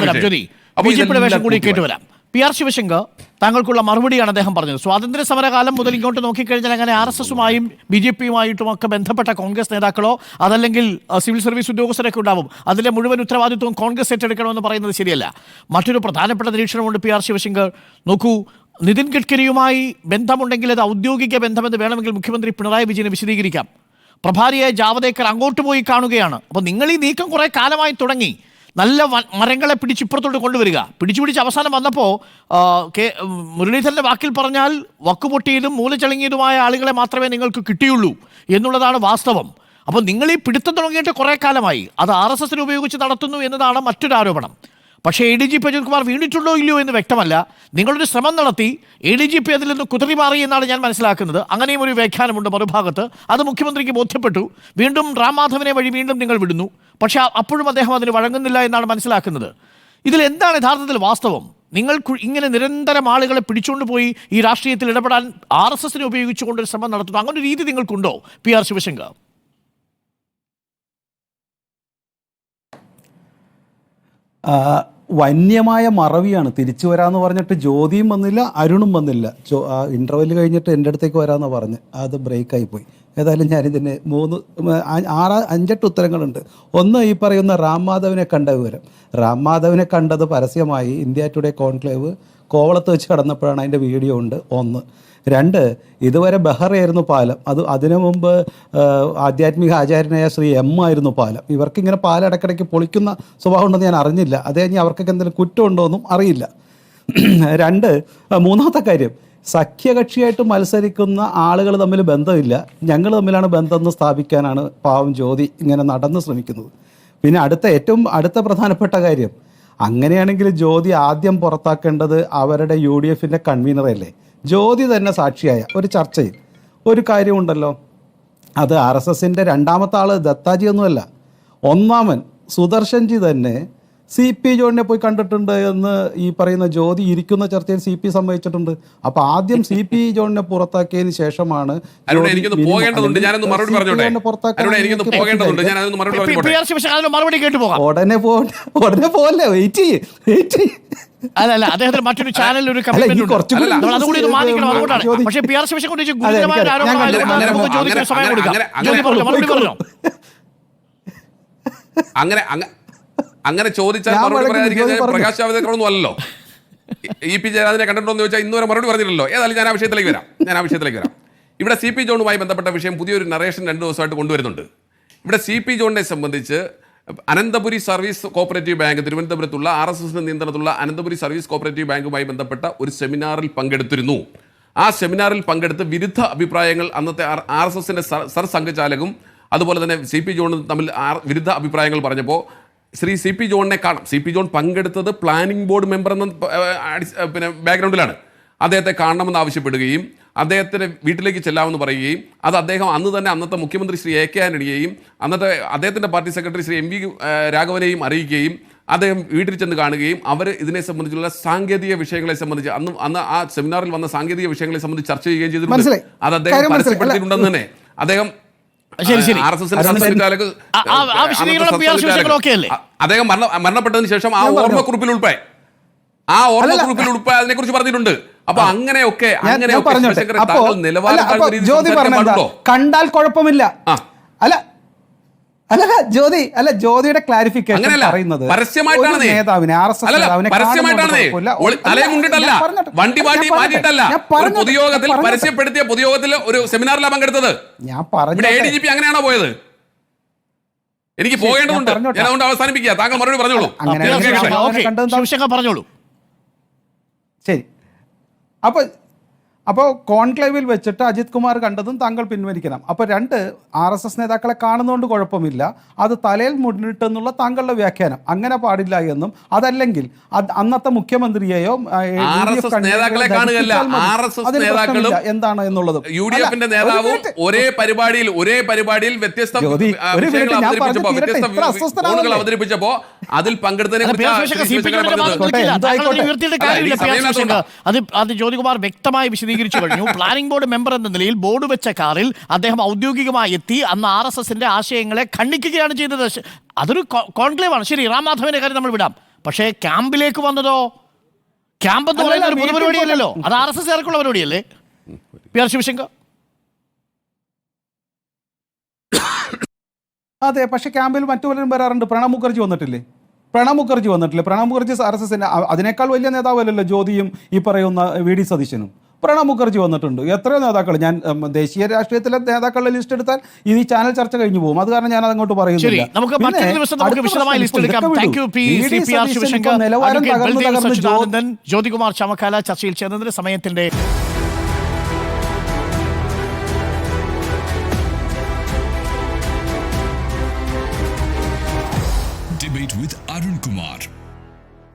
ജ്യോതി B J പിയുടെ വേഷം കൂടി കേട്ടുവരാം. പി ആർ ശിവശങ്കർ താങ്കൾക്കുള്ള മറുപടിയാണ് അദ്ദേഹം പറഞ്ഞത്. സ്വാതന്ത്ര്യ സമരകാലം മുതൽ ഇങ്ങോട്ട് നോക്കിക്കഴിഞ്ഞാൽ അങ്ങനെ RSSുമായും BJPയുമായിട്ടും ഒക്കെ ബന്ധപ്പെട്ട കോൺഗ്രസ് നേതാക്കളോ അതല്ലെങ്കിൽ സിവിൽ സർവീസ് ഉദ്യോഗസ്ഥരൊക്കെ ഉണ്ടാവും. അതിലെ മുഴുവൻ ഉത്തരവാദിത്വവും കോൺഗ്രസ് ഏറ്റെടുക്കണമെന്ന് പറയുന്നത് ശരിയല്ല. മറ്റൊരു പ്രധാനപ്പെട്ട നിരീക്ഷണമുണ്ട് പി ആർ ശിവശങ്കർ. നോക്കൂ, നിതിൻ ഗഡ്കരിയുമായി ബന്ധമുണ്ടെങ്കിൽ അത് ഔദ്യോഗിക ബന്ധമെന്ന് വേണമെങ്കിൽ മുഖ്യമന്ത്രി പിണറായി വിജയന് വിശദീകരിക്കാം. പ്രഭാരിയായ ജാവദേക്കർ അങ്ങോട്ട് പോയി കാണുകയാണ്. അപ്പോൾ നിങ്ങൾ ഈ നീക്കം കുറേ കാലമായി തുടങ്ങി. നല്ല മരങ്ങളെ പിടിച്ചിപ്പുറത്തോട്ട് കൊണ്ടുവരിക. പിടിച്ച് അവസാനം വന്നപ്പോൾ മുരളീധരൻ്റെ വാക്കിൽ പറഞ്ഞാൽ വക്കുപൊട്ടിയതും മൂലച്ചളുങ്ങിയതുമായ ആളുകളെ മാത്രമേ നിങ്ങൾക്ക് കിട്ടിയുള്ളൂ എന്നുള്ളതാണ് വാസ്തവം. അപ്പോൾ നിങ്ങൾ ഈ പിടുത്തം തുടങ്ങിയിട്ട് കുറേ കാലമായി. അത് RSSനെ ഉപയോഗിച്ച് നടത്തുന്നു എന്നതാണ് മറ്റൊരു ആരോപണം. പക്ഷേ ADGP അജിത് കുമാർ വീണിട്ടുണ്ടോ ഇല്ലയോ എന്ന് വ്യക്തമല്ല. നിങ്ങളൊരു ശ്രമം നടത്തി, ADGP അതിൽ നിന്ന് കുതറി മാറി എന്നാണ് ഞാൻ മനസ്സിലാക്കുന്നത്. അങ്ങനെയും ഒരു വ്യാഖ്യാനമുണ്ട് മറുഭാഗത്ത്. അത് മുഖ്യമന്ത്രിക്ക് ബോധ്യപ്പെട്ടു. വീണ്ടും റാം മാധവനെ വഴി വീണ്ടും നിങ്ങൾ വിടുന്നു. പക്ഷേ അപ്പോഴും അദ്ദേഹം അതിന് വഴങ്ങുന്നില്ല എന്നാണ് മനസ്സിലാക്കുന്നത്. ഇതിൽ എന്താണ് യഥാർത്ഥത്തിൽ വാസ്തവം? നിങ്ങൾ ഇങ്ങനെ നിരന്തരം ആളുകളെ പിടിച്ചുകൊണ്ട് പോയി ഈ രാഷ്ട്രീയത്തിൽ ഇടപെടാൻ RSSനെ ഉപയോഗിച്ചുകൊണ്ടൊരു ശ്രമം നടത്തുന്നു. അങ്ങനെ ഒരു രീതി നിങ്ങൾക്കുണ്ടോ പി ആർ ശിവശങ്കർ? വന്യമായ മറവിയാണ്. തിരിച്ചു വരാമെന്ന് പറഞ്ഞിട്ട് ജ്യോതിയും വന്നില്ല, അരുണും വന്നില്ല. ഇൻ്റർവെല് കഴിഞ്ഞിട്ട് എൻ്റെ അടുത്തേക്ക് വരാമെന്ന് പറഞ്ഞ് അത് ബ്രേക്കായി പോയി. ഏതായാലും ഞാനിതിന് 5-8 ഉത്തരങ്ങളുണ്ട്. ഒന്ന്, ഈ പറയുന്ന റാം മാധവനെ കണ്ട വിവരം. റാം മാധവനെ കണ്ടത് പരസ്യമായി ഇന്ത്യ ടുഡേ കോൺക്ലേവ് കോവളത്ത് വെച്ച് കടന്നപ്പോഴാണ്. അതിൻ്റെ വീഡിയോ ഉണ്ട്. 1. 2, ഇതുവരെ ബെഹ്റയായിരുന്നു പാലം. അതിനു മുമ്പ് ആധ്യാത്മിക ആചാര്യനായ ശ്രീ M ആയിരുന്നു പാലം. ഇവർക്കിങ്ങനെ പാലം ഇടയ്ക്കിടയ്ക്ക് പൊളിക്കുന്ന സ്വഭാവം ഉണ്ടെന്ന് ഞാൻ അറിഞ്ഞില്ല. അത് കഴിഞ്ഞ് അവർക്കൊക്കെ എന്തെങ്കിലും കുറ്റമുണ്ടോ എന്നും അറിയില്ല. 2, മൂന്നാമത്തെ കാര്യം, സഖ്യകക്ഷിയായിട്ട് മത്സരിക്കുന്ന ആളുകൾ തമ്മിൽ ബന്ധമില്ല, ഞങ്ങൾ തമ്മിലാണ് ബന്ധമെന്ന് സ്ഥാപിക്കാനാണ് പാവം ജ്യോതി ഇങ്ങനെ നടന്ന് ശ്രമിക്കുന്നത്. പിന്നെ ഏറ്റവും അടുത്ത പ്രധാനപ്പെട്ട കാര്യം, അങ്ങനെയാണെങ്കിൽ ജ്യോതി ആദ്യം പുറത്താക്കേണ്ടത് അവരുടെ UDFൻ്റെ കൺവീനറല്ലേ? ജ്യോതി തന്നെ സാക്ഷിയായ ഒരു ചർച്ചയിൽ ഒരു കാര്യമുണ്ടല്ലോ, അത് RSSൻ്റെ രണ്ടാമത്തെ ആൾ ദത്താജി ഒന്നുമല്ല, ഒന്നാമൻ സുദർശൻജി തന്നെ CP ജോണിനെ പോയി കണ്ടിട്ടുണ്ട് എന്ന് ഈ പറയുന്ന ജ്യോതി ഇരിക്കുന്ന ചർച്ചയിൽ CP സമ്മതിച്ചിട്ടുണ്ട്. അപ്പൊ ആദ്യം CP ജോണിനെ പുറത്താക്കിയതിന് ശേഷമാണ് ഉടനെ പോലെ വെയിറ്റ് ചെയ്യ്. അല്ല, അദ്ദേഹത്തിന് മറ്റൊരു ചാനലിൽ ഒരു അങ്ങനെ ചോദിച്ചാൽ മറുപടി പറയാതിരിക്കാൻ പ്രകാശ് ജാവദേക്കറൊന്നും അല്ലല്ലോ. EP ജയരാജനെ കണ്ടിട്ടുണ്ടോ എന്ന് ചോദിച്ചാൽ ഇന്നുവരെ മറുപടി പറഞ്ഞില്ലല്ലോ. ഏതായാലും ഞാൻ ആ വിഷയത്തിലേക്ക് വരാം. ഇവിടെ CP ജോണുമായി ബന്ധപ്പെട്ട വിഷയം പുതിയൊരു നറേഷൻ 2 ദിവസമായിട്ട് കൊണ്ടുവരുന്നുണ്ട്. ഇവിടെ CP ജോണിനെ സംബന്ധിച്ച് അനന്തപുരി സർവീസ് കോപ്പറേറ്റീവ് ബാങ്ക്, തിരുവനന്തപുരത്തുള്ള RSSന്റെ നിയന്ത്രണത്തിലുള്ള അനന്തപുരി സർവീസ് കോപ്പറേറ്റീവ് ബാങ്കുമായി ബന്ധപ്പെട്ട ഒരു സെമിനാറിൽ പങ്കെടുത്തിരുന്നു. ആ സെമിനാറിൽ പങ്കെടുത്ത് വിരുദ്ധ അഭിപ്രായങ്ങൾ അന്നത്തെ RSSന്റെ സർസംഘചാലകും അതുപോലെ തന്നെ CP ജോണും തമ്മിൽ വിരുദ്ധ അഭിപ്രായങ്ങൾ പറഞ്ഞപ്പോൾ ശ്രീ CP ജോണിനെ കാണാം. CP ജോൺ പങ്കെടുത്തത് പ്ലാനിംഗ് ബോർഡ് മെമ്പർ എന്ന ബാക്ക്ഗ്രൗണ്ടിലാണ്. അദ്ദേഹത്തെ കാണണമെന്ന് ആവശ്യപ്പെടുകയും അദ്ദേഹത്തിൻ്റെ വീട്ടിലേക്ക് ചെല്ലാമെന്ന് പറയുകയും അത് അദ്ദേഹം അന്നത്തെ മുഖ്യമന്ത്രി ശ്രീ AK ആന്റണിയെയും അന്നത്തെ അദ്ദേഹത്തിൻ്റെ പാർട്ടി സെക്രട്ടറി ശ്രീ MV രാഘവനെയും അറിയിക്കുകയും അദ്ദേഹം വീട്ടിൽ ചെന്ന് കാണുകയും അവർ ഇതിനെ സംബന്ധിച്ചുള്ള സാങ്കേതിക വിഷയങ്ങളെ സംബന്ധിച്ച് അന്ന് ആ സെമിനാറിൽ വന്ന സാങ്കേതിക വിഷയങ്ങളെ സംബന്ധിച്ച് ചർച്ച ചെയ്യുകയും ചെയ്തിട്ടുണ്ട്. അത് അദ്ദേഹം പരസ്യപ്പെടുത്തിയിട്ടുണ്ടെന്ന് തന്നെ അദ്ദേഹം അദ്ദേഹം മരണപ്പെട്ടതിന് ശേഷം ആ ഓർമ്മക്കുറിപ്പിൽ ഉൾപ്പെടെ അതിനെ കുറിച്ച് പറഞ്ഞിട്ടുണ്ട്. അപ്പൊ അങ്ങനെയൊക്കെ കണ്ടാൽ കുഴപ്പമില്ല. ജ്യോതിയുടെ ക്ലാരിഫിക്കേഷൻ പറയുന്നത് പൊതുയോഗത്തിൽ പരസ്യപ്പെടുത്തിയ പൊതുയോഗത്തിൽ ഒരു സെമിനാറിലാണ് പങ്കെടുത്തത്. ഞാൻ പറഞ്ഞു ADGP അങ്ങനെയാണോ പോയത്? എനിക്ക് പോകേണ്ടതുണ്ട്. ഞാൻ അതുകൊണ്ട് അവസാനിപ്പിക്കുക. താങ്കൾ മറുപടി പറഞ്ഞോളൂ. ശരി. അപ്പോൾ കോൺക്ലേവിൽ വെച്ചിട്ട് അജിത് കുമാർ കണ്ടതും താങ്കൾ പിൻവലിക്കണം. അപ്പോൾ 2, RSS നേതാക്കളെ കാണുന്നതുകൊണ്ട് കുഴപ്പമില്ല, അത് തലയിൽ മുന്നിട്ടെന്നുള്ള താങ്കളുടെ വ്യാഖ്യാനം. അങ്ങനെ പാടില്ല എന്നും അതല്ലെങ്കിൽ അന്നത്തെ മുഖ്യമന്ത്രിയെയോ എന്താണ് എന്നുള്ളതും UDFന്റെ നേതാവും ഒരേ പരിപാടിയിൽ വ്യത്യസ്ത അവതരിപ്പിച്ചപ്പോ അതിൽ പങ്കെടുത്തതിനെ അത് ജ്യോതികുമാർ വ്യക്തമായി വിശദീകരിച്ചു കഴിഞ്ഞു. പ്ലാനിംഗ് ബോർഡ് മെമ്പർ എന്ന നിലയിൽ ബോർഡ് വെച്ച കാറിൽ അദ്ദേഹം ഔദ്യോഗികമായി എത്തി അന്ന് RSSന്റെ ആശയങ്ങളെ ഖണ്ഡിക്കുകയാണ് ചെയ്തത്. അതൊരു കോൺക്ലേവ് ആണ്. ശരി, റാം മാധവന്റെ കാര്യം നമ്മൾ വിടാം. പക്ഷേ ക്യാമ്പിലേക്ക് വന്നതോ ക്യാമ്പ് എന്ന് പറയുന്ന ഒരു പൊതുപരിപാടിയല്ലല്ലോ, അത് RSS കാർക്കുള്ള പരിപാടിയല്ലേ PR ശിവശങ്കർ? അതെ, പക്ഷേ ക്യാമ്പിൽ മറ്റു പലരും വരാറുണ്ട്. പ്രണബ് മുഖർജി വന്നിട്ടില്ലേ? പ്രണബ് മുഖർജി RSS അതിനേക്കാൾ വലിയ നേതാവല്ലല്ലോ ജ്യോതിയും ഈ പറയുന്ന VD സതീശനും. പ്രണബ് മുഖർജി വന്നിട്ടുണ്ട്. എത്രയോ നേതാക്കൾ, ഞാൻ ദേശീയ രാഷ്ട്രീയത്തിലെ നേതാക്കളുടെ ലിസ്റ്റ് എടുത്താൽ ഈ ചാനൽ ചർച്ച കഴിഞ്ഞു പോകും. അത് കാരണം ഞാൻ അതങ്ങോട്ട് പറയുന്നില്ല. നമുക്ക് മറ്റൊരു ദിവസം നമുക്ക് വിശദമായി ലിസ്റ്റ് എടുക്കാം. Thank you PR Sivasankar, Achuthanandan, Jyothikumar Chamakkala ചർച്ചയിൽ ചേർന്നതിന് സമയത്തിന്റെ Debate with Arun Kumar.